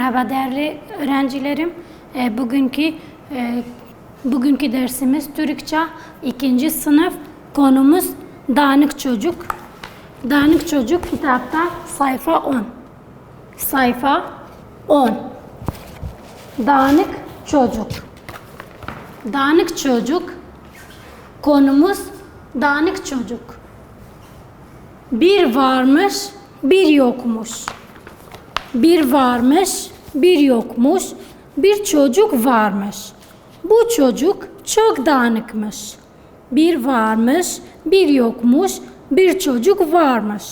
Merhaba değerli öğrencilerim. Bugünkü dersimiz Türkçe 2. sınıf. Konumuz Dağınık Çocuk. Dağınık Çocuk kitapta sayfa 10. Sayfa 10. Dağınık Çocuk. Dağınık Çocuk. Konumuz Dağınık Çocuk. Bir varmış, bir yokmuş. Bir varmış, bir yokmuş. Bir çocuk varmış. Bu çocuk çok dağınıkmış. Bir varmış, bir yokmuş. Bir çocuk varmış.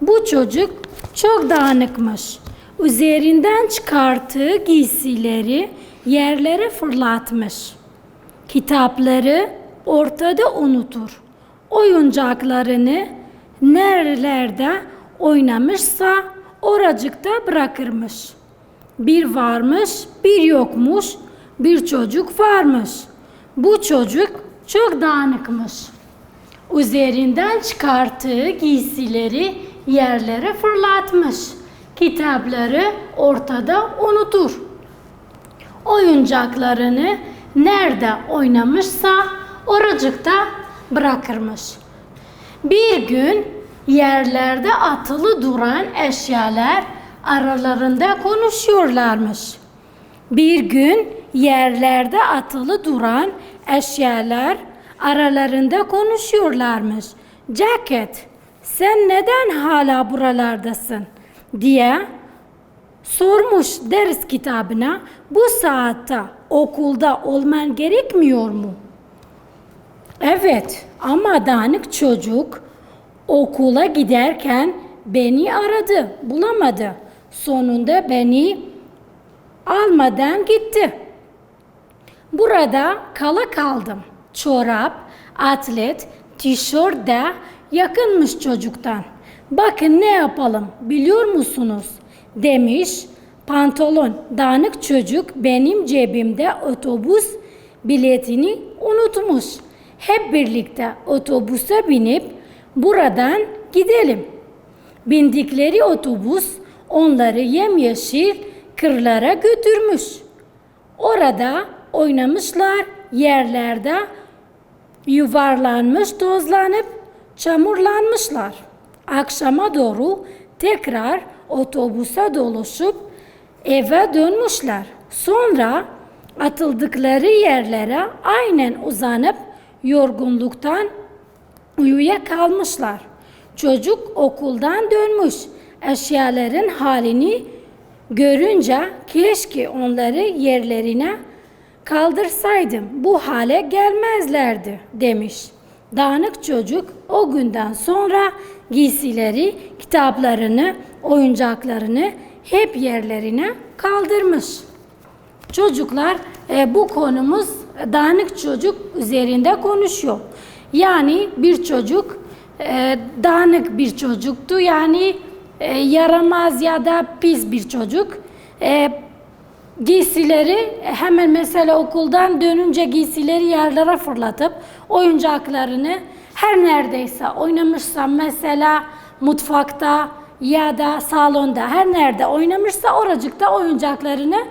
Bu çocuk çok dağınıkmış. Üzerinden çıkarttığı giysileri yerlere fırlatmış. Kitapları ortada unutur. Oyuncaklarını nerelerde oynamışsa oracıkta bırakırmış. Bir varmış, bir yokmuş, bir çocuk varmış. Bu çocuk çok dağınıkmış. Üzerinden çıkarttığı giysileri yerlere fırlatmış. Kitapları ortada unutur. Oyuncaklarını nerede oynamışsa oracıkta bırakırmış. Bir gün yerlerde atılı duran eşyalar aralarında konuşuyorlarmış. Bir gün yerlerde atılı duran eşyalar aralarında konuşuyorlarmış. Ceket, sen neden hala buralardasın diye sormuş ders kitabına. Bu saatte okulda olman gerekmiyor mu? Evet, ama dağınık çocuk okula giderken beni aradı, bulamadı. Sonunda beni almadan gitti. Burada kala kaldım. Çorap, atlet, tişört de yakınmış çocuktan. Bakın ne yapalım biliyor musunuz? Demiş. Pantolon, dağınık çocuk benim cebimde otobüs biletini unutmuş. Hep birlikte otobüse binip buradan gidelim. Bindikleri otobüs onları yemyeşil kırlara götürmüş. Orada oynamışlar, yerlerde yuvarlanmış, tozlanıp çamurlanmışlar. Akşama doğru tekrar otobüse doluşup eve dönmüşler. Sonra atıldıkları yerlere aynen uzanıp yorgunluktan uyuyakalmışlar. Çocuk okuldan dönmüş. Eşyaların halini görünce keşke onları yerlerine kaldırsaydım. Bu hale gelmezlerdi demiş. Dağınık çocuk o günden sonra giysileri, kitaplarını, oyuncaklarını hep yerlerine kaldırmış. Çocuklar bu konumuz dağınık çocuk üzerinde konuşuyor. Yani bir çocuk dağınık bir çocuktu. Yani yaramaz ya da pis bir çocuk. Giysileri hemen mesela okuldan dönünce giysileri yerlere fırlatıp oyuncaklarını her neredeyse oynamışsa mesela mutfakta ya da salonda her nerede oynamışsa oracıkta oyuncaklarını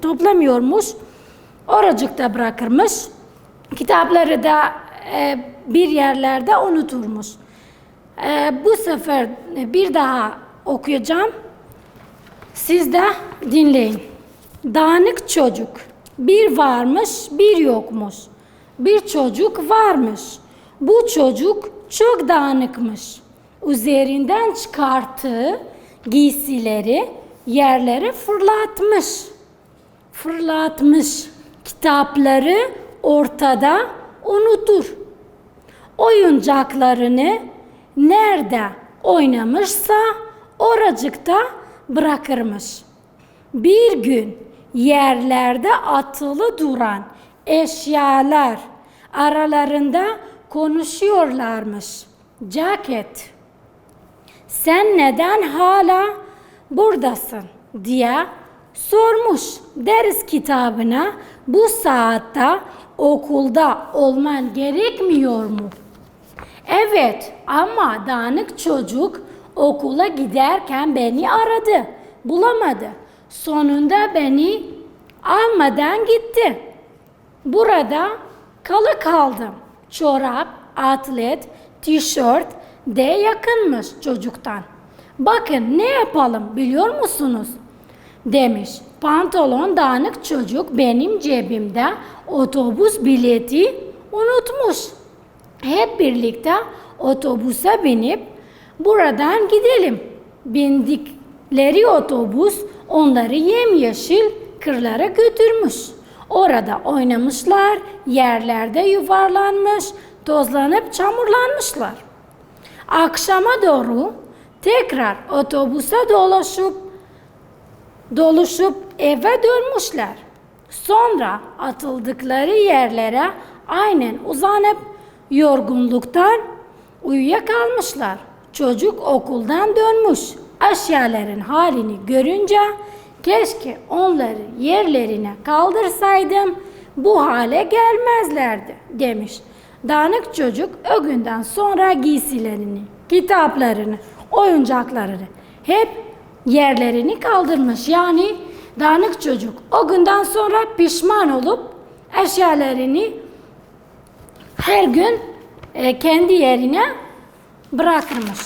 toplamıyormuş. Oracıkta bırakırmış. Kitapları da bir yerlerde unuturmuş. Bu sefer bir daha okuyacağım. Siz de dinleyin. Dağınık çocuk. Bir varmış, bir yokmuş. Bir çocuk varmış. Bu çocuk çok dağınıkmış. Üzerinden çıkarttığı giysileri yerlere fırlatmış. Kitapları ortada unutur. Oyuncaklarını nerede oynamışsa oracıkta bırakırmış. Bir gün yerlerde atılı duran eşyalar aralarında konuşuyorlarmış. Ceket, sen neden hala buradasın diye sormuş ders kitabına. Bu saatte okulda olman gerekmiyor mu? Evet, ama dağınık çocuk okula giderken beni aradı. bulamadı. Sonunda beni almadan gitti. Burada kaldım. Çorap, atlet, tişört de yakınmış çocuktan. Bakın ne yapalım biliyor musunuz? Demiş. Pantolon dağınık çocuk benim cebimde otobüs bileti unutmuş. Hep birlikte otobüse binip buradan gidelim. Bindikleri otobüs onları yemyeşil kırlara götürmüş. Orada oynamışlar, yerlerde yuvarlanmış, tozlanıp çamurlanmışlar. Akşama doğru tekrar otobüse doluşup eve dönmüşler. Sonra atıldıkları yerlere aynen uzanıp yorgunluktan uyuyakalmışlar. Çocuk okuldan dönmüş. Eşyaların halini görünce keşke onları yerlerine kaldırsaydım bu hale gelmezlerdi demiş. Dağınık çocuk o günden sonra giysilerini, kitaplarını, oyuncaklarını hep yerlerini kaldırmış. Yani dağınık çocuk o günden sonra pişman olup eşyalarını her gün kendi yerine bırakırmış.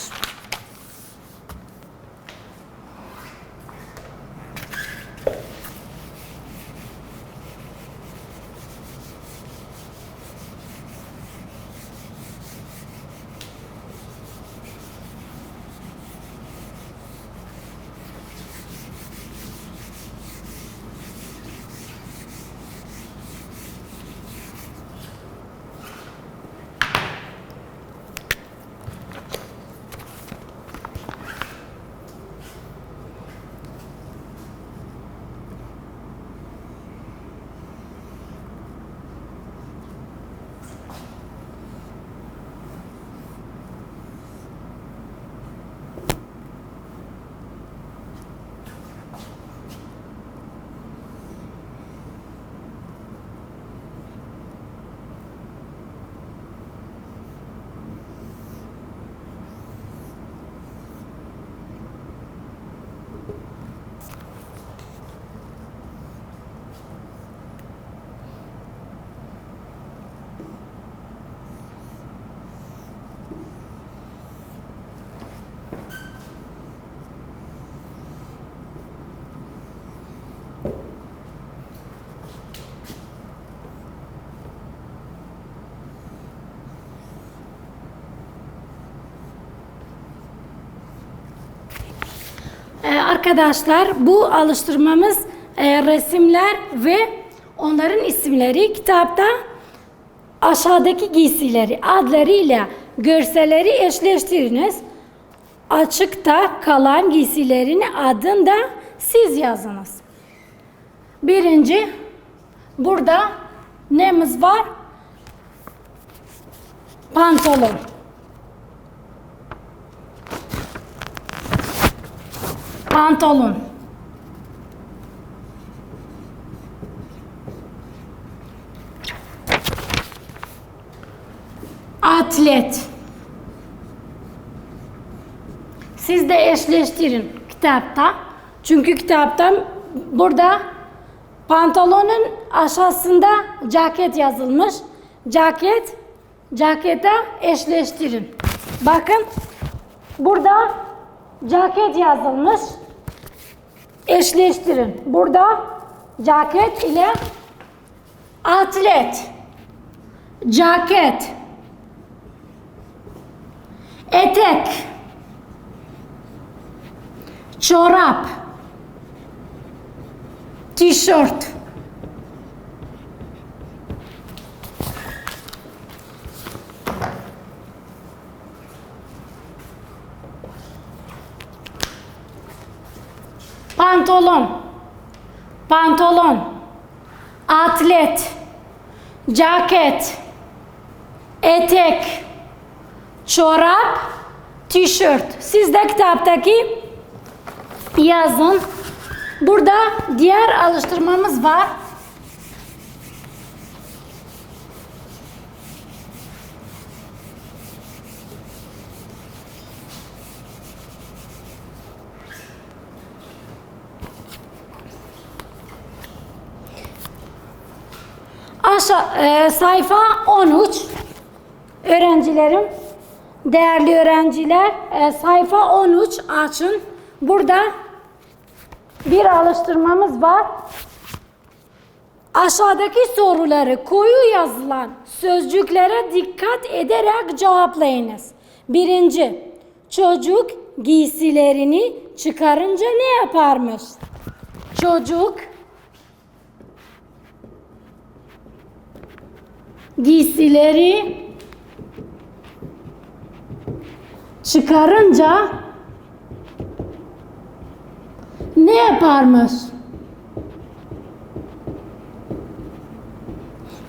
Arkadaşlar bu alıştırmamız resimler ve onların isimleri kitapta aşağıdaki giysileri adlarıyla görselleri eşleştiriniz. Açıkta kalan giysilerin adını da siz yazınız. Birinci burada nemiz var? Pantolon. Pantolon. Atlet. Siz de eşleştirin kitapta. Çünkü kitaptan burada pantolonun aşağısında ceket yazılmış. Cekete eşleştirin. Bakın burada ceket yazılmış. Eşleştirin. Burada ceket ile atlet. Ceket. Etek. Çorap. Tişört. Pantolon, atlet, ceket, etek, çorap, tişört. Siz de kitaptaki yazın. Burada diğer alıştırmamız var. Sayfa 13. Öğrencilerim, değerli öğrenciler, sayfa 13 açın. Burada bir alıştırmamız var. Aşağıdaki soruları koyu yazılan sözcüklere dikkat ederek cevaplayınız. Birinci, çocuk giysilerini çıkarınca ne yaparmış? Çocuk giysileri çıkarınca ne yaparmış?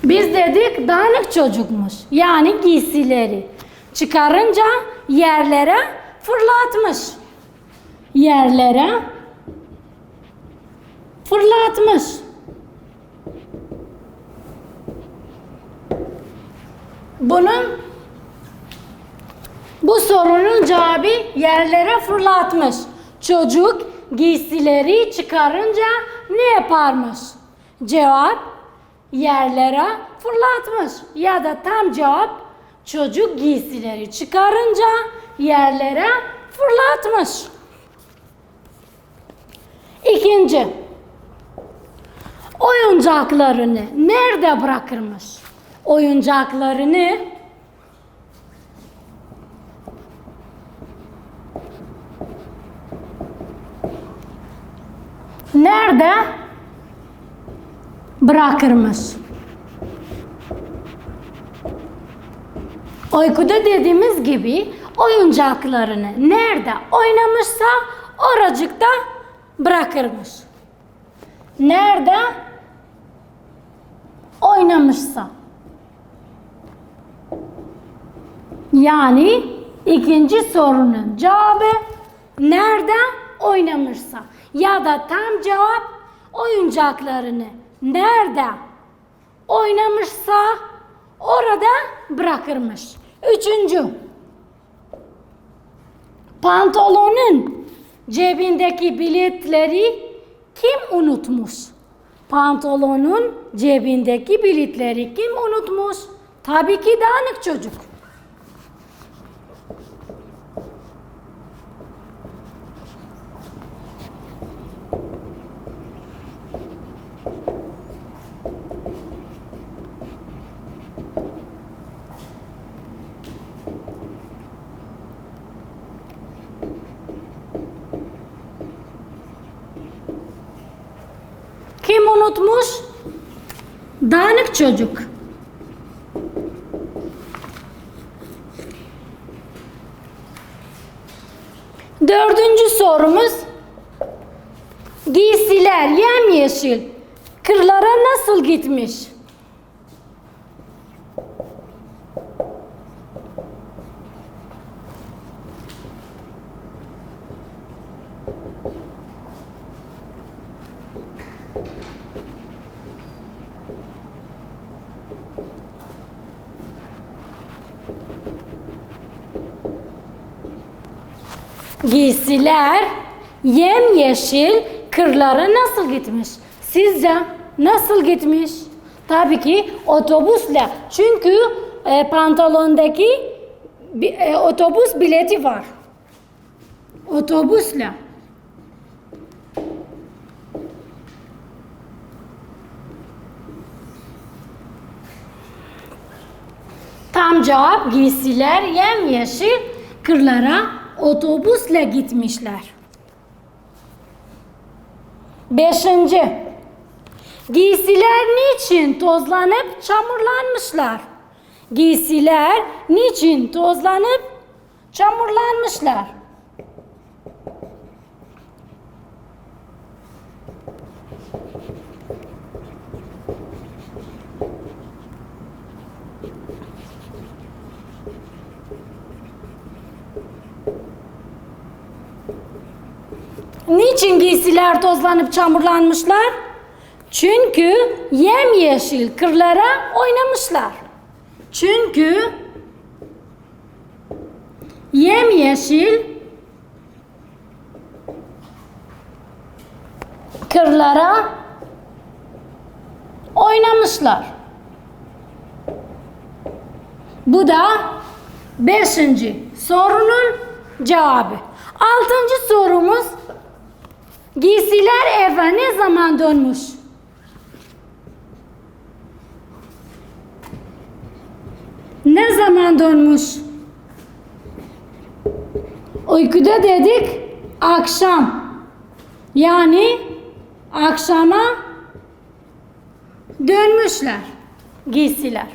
Biz dedik dağınık çocukmuş. Yani giysileri çıkarınca yerlere fırlatmış. Yerlere fırlatmış. Bu sorunun cevabı yerlere fırlatmış. Çocuk giysileri çıkarınca ne yaparmış? Cevap yerlere fırlatmış. Ya da tam cevap çocuk giysileri çıkarınca yerlere fırlatmış. İkinci, oyuncaklarını nerede bırakırmış? Oyuncaklarını nerede bırakırmış? Uykuda dediğimiz gibi oyuncaklarını nerede oynamışsa oracıkta bırakırmış. Nerede oynamışsa. Yani ikinci sorunun cevabı nerede oynamışsa. Ya da tam cevap oyuncaklarını nerede oynamışsa orada bırakırmış. Üçüncü, pantolonun cebindeki biletleri kim unutmuş? Pantolonun cebindeki biletleri kim unutmuş? Tabii ki dağınık çocuk. Kim unutmuş? Dağınık çocuk. Dördüncü sorumuz. Giysiler yemyeşil kırlara nasıl gitmiş? Giysiler yemyeşil kırlara nasıl gitmiş? Sizce nasıl gitmiş? Tabii ki otobüsle. Çünkü pantolondaki otobüs bileti var. Otobüsle. Tam cevap giysiler yemyeşil kırlara otobüsle gitmişler. Beşinci, giysiler niçin tozlanıp çamurlanmışlar? Giysiler niçin tozlanıp çamurlanmışlar? Niçin giysiler tozlanıp çamurlanmışlar? Çünkü yemyeşil kırlara oynamışlar. Çünkü yemyeşil kırlara oynamışlar. Bu da 5. sorunun cevabı. 6. sorumuz, giysiler eve ne zaman dönmüş? Ne zaman dönmüş? Uykuda dedik akşam. Yani akşama dönmüşler giysiler.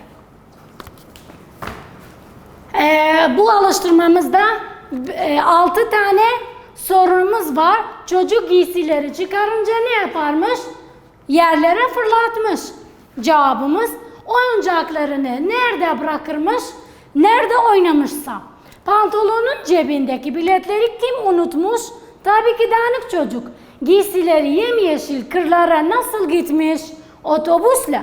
Bu alıştırmamızda 6 tane sorunumuz var. Çocuk giysileri çıkarınca ne yaparmış? Yerlere fırlatmış. Cevabımız, oyuncaklarını nerede bırakırmış? Nerede oynamışsa. Pantolonun cebindeki biletleri kim unutmuş? Tabii ki dağınık çocuk. Giysileri yemyeşil kırlara nasıl gitmiş? Otobüsle.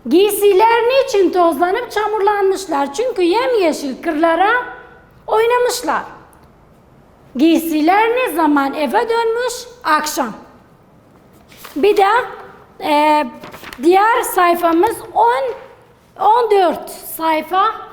Giysiler niçin tozlanıp çamurlanmışlar? Çünkü yemyeşil kırlara oynamışlar. Giysiler ne zaman eve dönmüş? Akşam. Bir de diğer sayfamız 14 sayfa.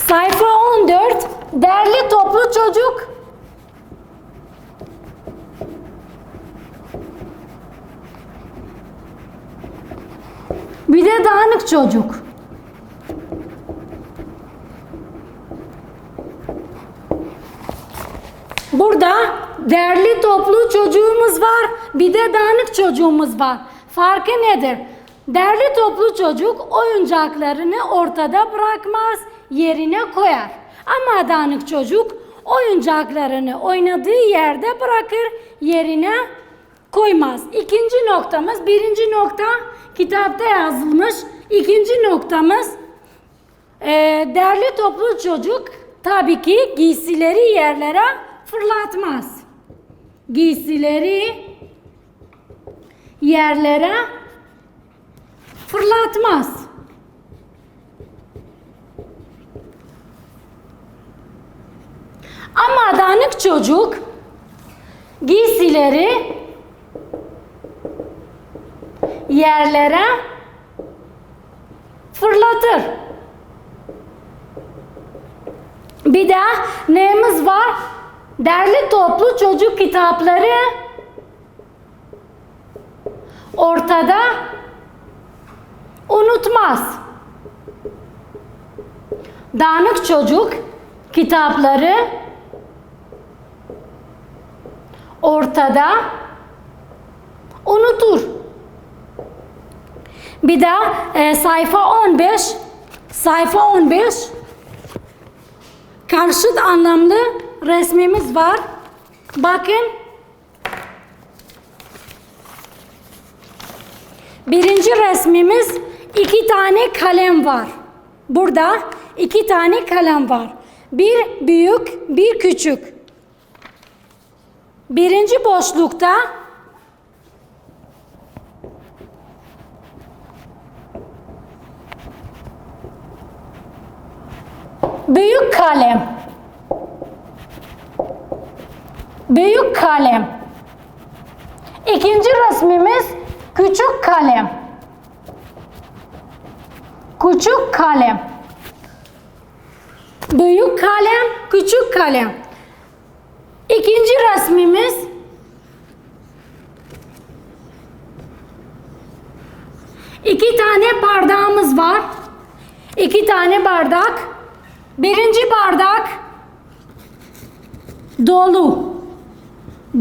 Sayfa 14, derli toplu çocuk. Bir de dağınık çocuk. Burada derli toplu çocuğumuz var, bir de dağınık çocuğumuz var. Farkı nedir? Derli toplu çocuk oyuncaklarını ortada bırakmaz, yerine koyar. Ama dağınık çocuk oyuncaklarını oynadığı yerde bırakır, yerine koymaz. İkinci noktamız, birinci nokta kitapta yazılmış. İkinci noktamız, derli toplu çocuk tabii ki giysileri yerlere fırlatmaz. Giysileri yerlere fırlatmaz. Ama dağınık çocuk giysileri yerlere fırlatır. Bir de neyimiz var? Derli toplu çocuk kitapları ortada unutmaz. Dağınık çocuk kitapları ortada unutur. Bir de sayfa 15 karşıt anlamlı resmimiz var. Bakın. Birinci resmimiz 2 tane kalem var. Burada 2 tane kalem var. Bir büyük, bir küçük. Birinci boşlukta büyük kalem. Büyük kalem. İkinci resmimiz küçük kalem. Küçük kalem. Büyük kalem, küçük kalem. İkinci resmimiz iki tane bardağımız var. 2 tane bardak. Birinci bardak dolu.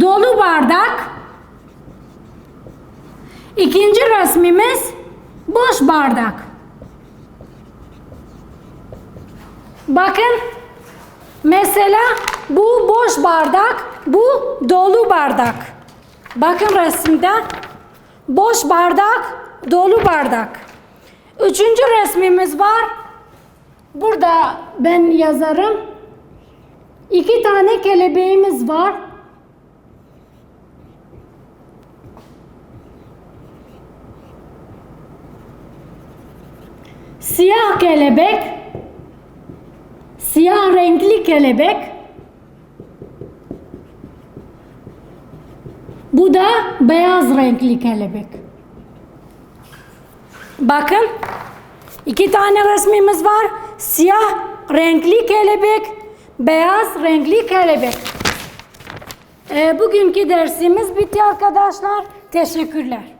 Dolu bardak. İkinci resmimiz boş bardak. Bakın mesela bu boş bardak, bu dolu bardak. Bakın resimde boş bardak, dolu bardak. Üçüncü resmimiz var. Burada ben yazarım. 2 tane kelebeğimiz var. siyah kelebek, siyah renkli kelebek. Bu da beyaz renkli kelebek. Bakın, 2 tane resmimiz var. Siyah renkli kelebek, beyaz renkli kelebek. Bugünkü dersimiz bitti arkadaşlar. Teşekkürler.